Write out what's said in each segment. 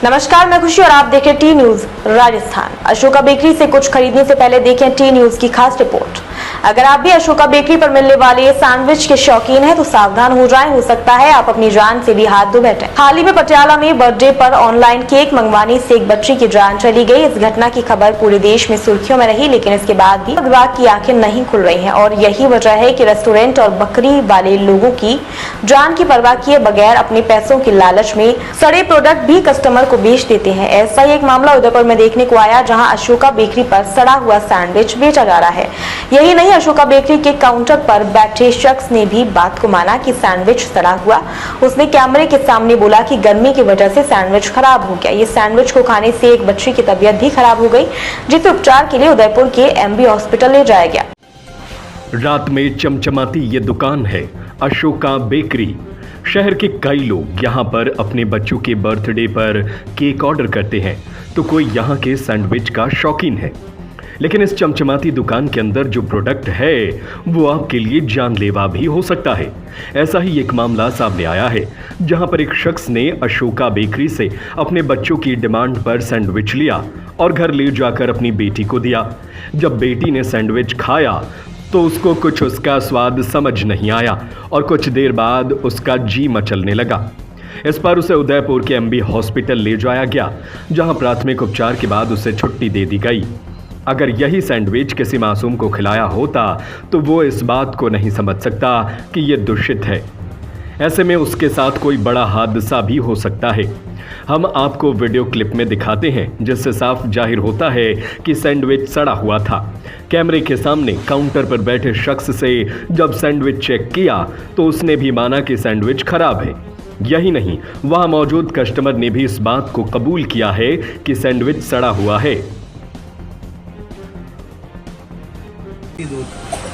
नमस्कार, मैं खुशी और आप देखें T news Rajasthan. Ashoka bakery से कुछ खरीदने से पहले देखें टी न्यूज की खास रिपोर्ट। अगर आप भी अशोका बेकरी पर मिलने वाले सैंडविच के शौकीन हैं तो सावधान हो जाएं, हो सकता है आप अपनी जान से भी हाथ धो बैठें। हाल ही में पटियाला में बर्थडे पर ऑनलाइन केक मंगवाने से एक बच्ची की जान चली गई। इस घटना की खबर पूरे देश में सुर्खियों में रही, लेकिन इसके बाद भी विभाग की आंखें नहीं खुल रही हैं और यही वजह है कि रेस्टोरेंट और बकरी वाले लोगों की जान की परवाह किए बगैर अपने पैसों के लालच में सड़े प्रोडक्ट भी कस्टमर को बेच देते हैं। ऐसा ही एक मामला उदयपुर में देखने को आया, जहां अशोका बेकरी पर सड़ा हुआ सैंडविच बेचा जा रहा है। यही नहीं, अशोका बेकरी के काउंटर पर बैठे शख्स ने भी बात को माना कि सैंडविच सड़ा हुआ। उसने कैमरे के सामने बोला कि गर्मी की वजह से सैंडविच खराब हो गया। ये सैंडविच को खाने से एक बच्ची की तबीयत भी खराब हो गई, जिसे उपचार के लिए उदयपुर के एमबी हॉस्पिटल ले जाया गया। रात में चमचमाती ये दुकान है अशोका बेकरी। शहर के कई लोग यहाँ पर अपने बच्चों के बर्थडे पर केक ऑर्डर करते हैं, तो कोई यहाँ के सैंडविच का शौकीन है। लेकिन इस चमचमाती दुकान के अंदर जो प्रोडक्ट है वो आपके लिए जानलेवा भी हो सकता है। ऐसा ही एक मामला सामने आया है, जहाँ पर एक शख्स ने अशोका बेकरी से अपने बच्चों की डिमांड पर सैंडविच लिया और घर ले जाकर अपनी बेटी को दिया। जब बेटी ने सैंडविच खाया तो उसको कुछ उसका स्वाद समझ नहीं आया और कुछ देर बाद उसका जी मचलने लगा। इस पर उसे उदयपुर के एमबी हॉस्पिटल ले जाया गया, जहां प्राथमिक उपचार के बाद उसे छुट्टी दे दी गई। अगर यही सैंडविच किसी मासूम को खिलाया होता तो वो इस बात को नहीं समझ सकता कि ये दूषित है। ऐसे में उसके साथ कोई बड़ा हादसा भी हो सकता है। हम आपको वीडियो क्लिप में दिखाते हैं, जिससे साफ जाहिर होता है कि सैंडविच सड़ा हुआ था। कैमरे के सामने काउंटर पर बैठे शख्स से जब सैंडविच चेक किया तो उसने भी माना कि सैंडविच खराब है। यही नहीं, वहां मौजूद कस्टमर ने भी इस बात को कबूल किया है कि सैंडविच सड़ा हुआ है।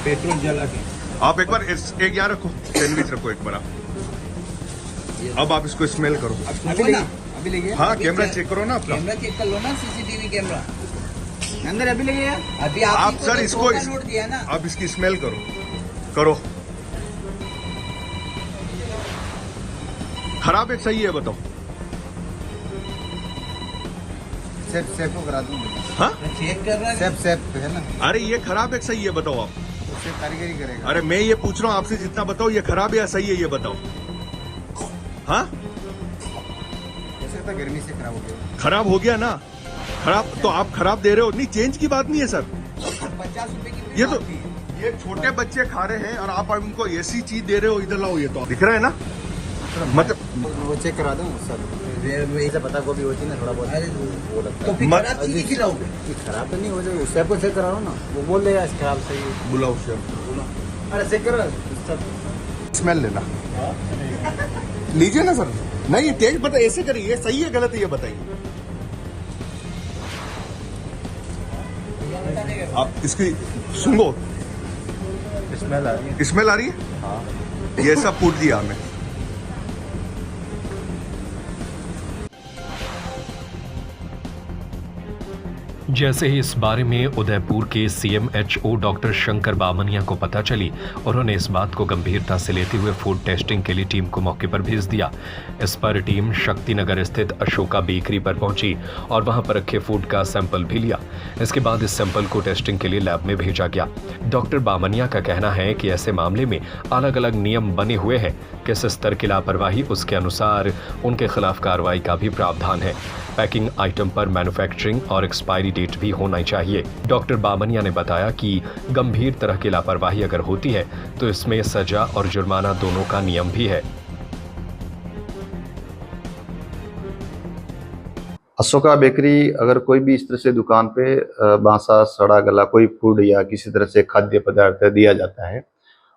पेट्रोल जला के आप एक बार एक यहाँ रखो, सैंडविच रखो एक बार आप। अब आप इसको स्मेल करो। अभी लगे। हाँ, कैमरा चेक करो ना अपना। कैमरा चेक कर लो ना, सीसीटीवी कैमरा अंदर अभी लगे। अभी आप सर इसको नोट दिया ना, आप इसकी स्मेल करो। खराब है सही है बताओ। सेफ को करा दूं। हाँ, चेक कर रहा है। सेफ है ना। अरे ये खराब है सही है बताओ आप। उससे कारीगरी करेगा। अरे मैं ये पूछ रहा हूँ आपसे, जितना बताओ ये खराब है या सही है ये बताओ। हाँ, तो गर्मी से खराब हो गया। खराब हो गया ना। खराब तो आप खराब दे रहे हो। नहीं, चेंज की बात नहीं है सर। 50 रुपए की ये तो ये छोटे बच्चे खा रहे हैं और आप उनको ऐसी चीज दे रहे हो। इधर लाओ, ये तो दिख रहा है ना। मतलब वो चेक करा दूं सर। ऐसा पता गोभी होती ना थोड़ा बहुत। वो लगता है तो फिर खराब चीज खिलाओगे। खराब तो नहीं हो जाएगी, उससे आपको चेक कराओ ना। वो बोल देगा खराब सही है। बुलाओ शेफ, अरे चेक करो, स्मेल लेना। लीजिए ना सर। नहीं, ये तेज बता, ऐसे करिए। सही है गलत है ये बताइए। आप इसकी सुनो, स्मेल आ रही है। स्मेल आ रही है। हाँ, ये सब पूछ दिया हमें। जैसे ही इस बारे में उदयपुर के CMHO डॉक्टर शंकर बामनिया को पता चली, उन्होंने इस बात को गंभीरता से लेते हुए फूड टेस्टिंग के लिए टीम को मौके पर भेज दिया। इस पर टीम शक्तिनगर स्थित अशोका बेकरी पर पहुंची और वहां पर रखे फूड का सैंपल भी लिया। इसके बाद इस सैंपल को टेस्टिंग के लिए लैब में भेजा गया। डॉक्टर बामनिया का कहना है कि ऐसे मामले में अलग अलग नियम बने हुए हैं। किस स्तर की लापरवाही, उसके अनुसार उनके खिलाफ कार्रवाई का भी प्रावधान है। पैकिंग आइटम पर मैन्युफैक्चरिंग और एक्सपायरी डेट भी होना चाहिए। डॉक्टर बामनिया ने बताया कि गंभीर तरह की लापरवाही अगर होती है तो इसमें सजा और जुर्माना दोनों का नियम भी है। अशोका बेकरी अगर कोई भी इस तरह से दुकान पे बासा सड़ा गला कोई फूड या किसी तरह से खाद्य पदार्थ दिया जाता है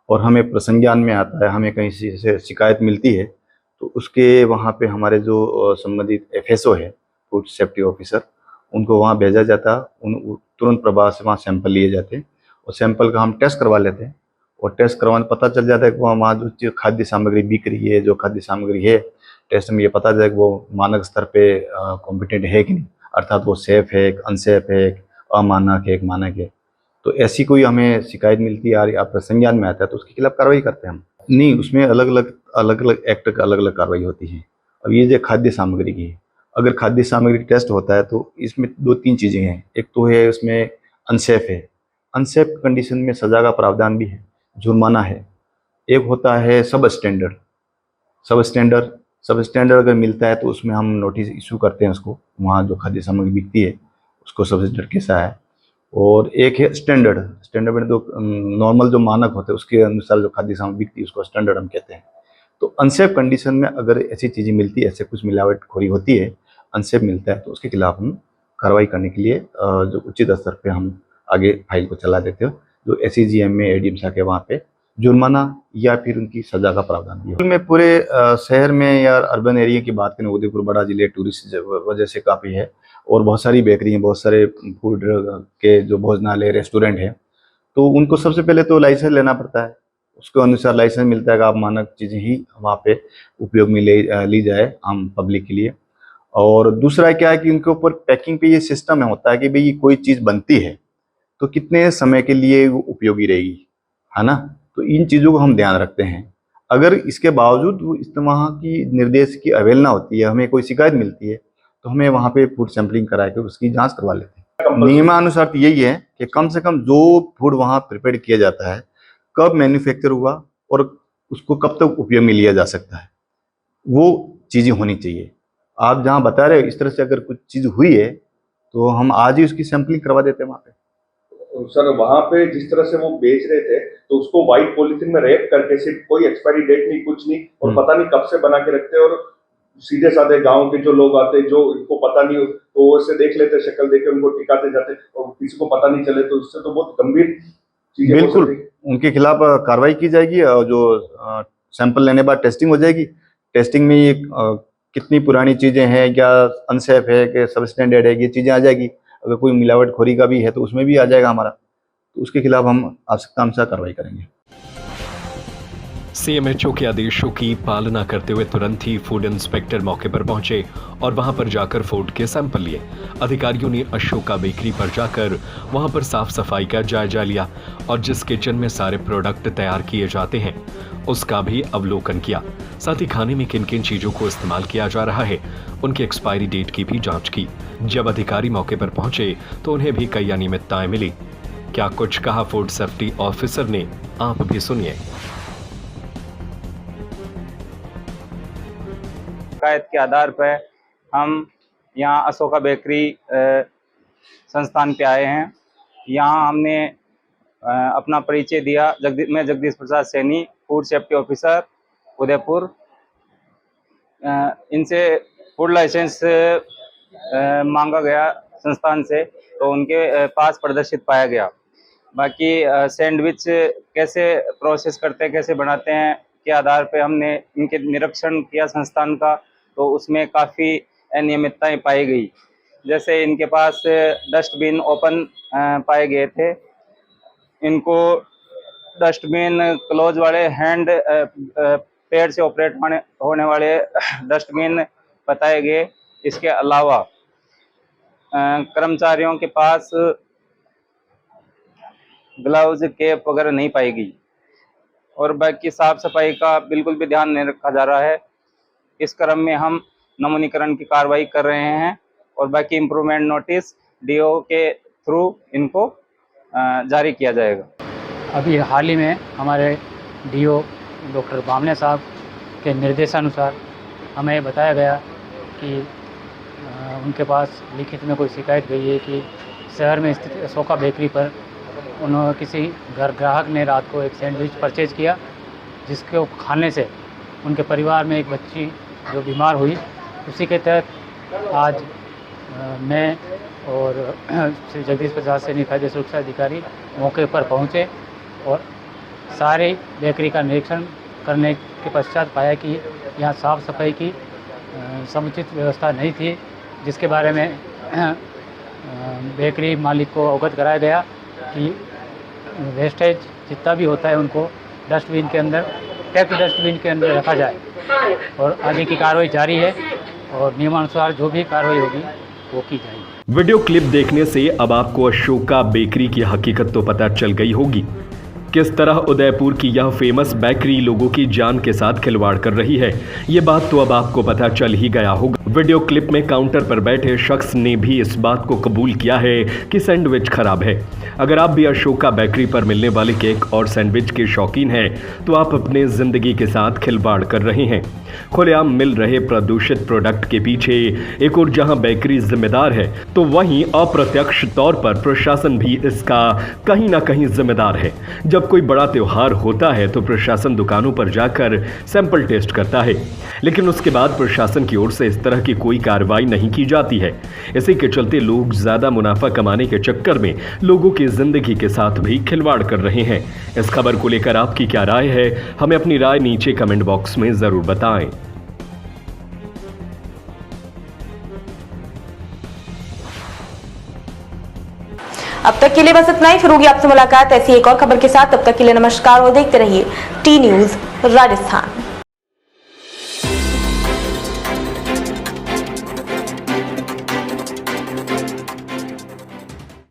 और हमें प्रसंज्ञान में आता है, हमें कहीं से शिकायत मिलती है, तो उसके वहाँ पे हमारे जो संबंधित FSO है, फूड सेफ्टी ऑफिसर, उनको वहाँ भेजा जाता। उन तुरंत प्रभाव से वहाँ सैंपल लिए जाते और सैंपल का हम टेस्ट करवा लेते हैं और टेस्ट करवाने पता चल जाता है कि वहाँ जो खाद्य सामग्री बिक रही है, जो खाद्य सामग्री है, टेस्ट में ये पता चला कि वो मानक स्तर पे कॉम्पिटेंट है कि नहीं, अर्थात वो सेफ है, अनसेफ है, अमानक है, एक मानक है। तो ऐसी कोई हमें शिकायत मिलती है या प्रसंज्ञान में आता है तो उसके खिलाफ कार्रवाई करते हैं हम। नहीं, उसमें अलग अलग एक्ट का अलग अलग कार्रवाई होती है। अब ये जो खाद्य सामग्री की है अगर खाद्य सामग्री टेस्ट होता है तो इसमें 2-3 चीज़ें हैं। एक तो है उसमें अनसेफ है, अनसेफ कंडीशन में सज़ा का प्रावधान भी है, जुर्माना है। एक होता है सब स्टैंडर्ड अगर मिलता है तो उसमें हम नोटिस इशू करते हैं उसको, वहाँ जो खाद्य सामग्री बिकती है उसको सब स्टैंडर्ड कैसा है। और एक है स्टैंडर्ड में तो नॉर्मल जो मानक होते हैं उसके अनुसार जो खाद्य सामग्री बिकती है उसको स्टैंडर्ड हम कहते हैं। तो अनसेफ कंडीशन में अगर ऐसी चीज़ें मिलती है, ऐसे कुछ मिलावटखोरी होती है, अनसेफ मिलता है तो उसके खिलाफ हम कार्रवाई करने के लिए जो उचित स्तर पे हम आगे फाइल को चला देते हैं, जो SCGM में ADM शाखा के वहाँ पे जुर्माना या फिर उनकी सजा का प्रावधान भी है। में पूरे शहर में या अर्बन एरिया की बात करें, उदयपुर बड़ा जिले टूरिस्ट वजह से काफ़ी है और बहुत सारी बेकरी हैं, बहुत सारे फूड के जो भोजनालय रेस्टोरेंट हैं, तो उनको सबसे पहले तो लाइसेंस लेना पड़ता है। उसके अनुसार लाइसेंस मिलता है कि आप मानक चीज़ें ही वहाँ पे उपयोग में ली जाए आम पब्लिक के लिए। और दूसरा क्या है कि उनके ऊपर पैकिंग पे ये सिस्टम होता है कि भाई कोई चीज़ बनती है तो कितने समय के लिए वो उपयोगी रहेगी, है ना। तो इन चीज़ों को हम ध्यान रखते हैं। अगर इसके बावजूद वहाँ की निर्देश की अवहेलना होती है, हमें कोई शिकायत मिलती है तो हमें वहाँ पे फूड सैंपलिंग करा के उसकी जांच करवा लेते हैं। नियमानुसार तो यही है कि कम से कम जो फूड वहाँ प्रिपेयर किया जाता है, कब मैन्युफैक्चर हुआ और उसको कब तक उपयोग में लिया जा सकता है, वो चीज़ें होनी चाहिए। आप जहाँ बता रहे हो इस तरह से अगर कुछ चीज़ हुई है तो हम आज ही उसकी सैंपलिंग करवा देते हैं वहाँ पे। सर वहाँ पे जिस तरह से वो बेच रहे थे तो उसको व्हाइट पॉलिथीन में रैप करके, सिर्फ कोई एक्सपायरी डेट नहीं, कुछ नहीं, और पता नहीं कब से बना के रखते हैं, और सीधे साधे गांव के जो लोग आते जो इनको पता नहीं तो वो ऐसे देख लेते, शक्ल देख के उनको टिकाते जाते और किसी को पता नहीं चले, तो इससे तो बहुत गंभीर चीज है। बिल्कुल उनके खिलाफ कार्रवाई की जाएगी और जो सैंपल लेने बाद टेस्टिंग हो जाएगी। टेस्टिंग में ये कितनी पुरानी चीज़ें हैं, क्या अनसेफ है, कि सब स्टैंडर्ड है, ये चीज़ें आ जाएगी। अगर कोई मिलावटखोरी का भी है तो उसमें भी आ जाएगा हमारा, तो उसके खिलाफ हम आवश्यकता अनुसार कार्रवाई करेंगे। CMHO के आदेशों की पालना करते हुए तुरंत ही फूड इंस्पेक्टर मौके पर पहुंचे और वहां पर जाकर फूड के सैंपल लिए। अधिकारियों ने अशोका बेकरी पर जाकर वहां पर साफ सफाई का जायजा लिया और जिस किचन में सारे प्रोडक्ट तैयार किए जाते हैं उसका भी अवलोकन किया। साथ ही खाने में किन किन चीजों को इस्तेमाल किया जा रहा है उनकी एक्सपायरी डेट की भी जांच की। जब अधिकारी मौके पर पहुंचे तो उन्हें भी कई अनियमितताएं मिली। क्या कुछ कहा फूड सेफ्टी ऑफिसर ने, आप भी सुनिए। शिकायत के आधार पर हम यहाँ अशोका बेकरी संस्थान पे आए हैं। यहाँ हमने अपना परिचय दिया। मैं Jagdish Prasad Saini, food safety officer Udaipur. इनसे फूड लाइसेंस मांगा गया संस्थान से, तो उनके पास प्रदर्शित पाया गया। बाकी सैंडविच कैसे प्रोसेस करते हैं, कैसे बनाते हैं के आधार पे हमने इनके निरीक्षण किया संस्थान का, तो उसमें काफ़ी अनियमितताएं पाई गई। जैसे इनके पास डस्टबिन ओपन पाए गए थे, इनको डस्टबिन क्लोज वाले हैंड पैर से ऑपरेट होने वाले डस्टबिन बताए गए। इसके अलावा कर्मचारियों के पास ग्लव्स कैप वगैरह नहीं पाई गई और बाकी साफ सफाई का बिल्कुल भी ध्यान नहीं रखा जा रहा है। इस क्रम में हम नमूनीकरण की कार्रवाई कर रहे हैं और बाकी इम्प्रूवमेंट नोटिस DO के थ्रू इनको जारी किया जाएगा। अभी हाल ही में हमारे DO डॉक्टर बामने साहब के निर्देशानुसार हमें बताया गया कि उनके पास लिखित में कोई शिकायत गई है कि शहर में स्थित अशोका बेकरी पर उन्होंने किसी ग्राहक ने रात को एक सैंडविच परचेज किया, जिसको खाने से उनके परिवार में एक बच्ची जो बीमार हुई। उसी के तहत आज मैं और श्री जगदीश प्रसाद सैनी खाद्य सुरक्षा अधिकारी मौके पर पहुंचे और सारे बेकरी का निरीक्षण करने के पश्चात पाया कि यहाँ साफ़ सफाई की समुचित व्यवस्था नहीं थी, जिसके बारे में बेकरी मालिक को अवगत कराया गया कि वेस्टेज जितना भी होता है उनको डस्टबिन के अंदर, पैक्ड डस्टबिन के अंदर रखा जाए और आगे की कार्रवाई जारी है और नियमानुसार जो भी कार्रवाई होगी वो की जाएगी। वीडियो क्लिप देखने से अब आपको अशोका बेकरी की हकीकत तो पता चल गई होगी। किस तरह उदयपुर की यह फेमस बेकरी लोगों की जान के साथ खिलवाड़ कर रही है, ये बात तो अब आपको पता चल ही गया होगा। वीडियो क्लिप में काउंटर पर बैठे शख्स ने भी इस बात को कबूल किया है कि सैंडविच खराब है। अगर आप भी अशोका बेकरी पर मिलने वाले केक और सैंडविच के शौकीन हैं, तो आप अपने जिंदगी के साथ खिलवाड़ कर रहे हैं। खुलेआम मिल रहे प्रदूषित प्रोडक्ट के पीछे एक और जहां बेकरी जिम्मेदार है, तो वहीं अप्रत्यक्ष तौर पर प्रशासन भी इसका कहीं ना कहीं जिम्मेदार है। जब कोई बड़ा त्योहार होता है तो प्रशासन दुकानों पर जाकर सैंपल टेस्ट करता है, लेकिन उसके बाद प्रशासन की ओर से इस तरह की कोई कार्रवाई नहीं की जाती है। इसी के चलते लोग ज्यादा मुनाफा कमाने के चक्कर में लोगों की जिंदगी के साथ भी खिलवाड़ कर रहे हैं। इस खबर को लेकर आपकी क्या राय है, हमें अपनी राय नीचे कमेंट बॉक्स में जरूर बताएं। अब तक के लिए बस इतना ही। फिर होगी आपसे मुलाकात ऐसी एक और खबर के साथ। तब तक के लिए नमस्कार और देखते रहिए टी न्यूज़ राजस्थान।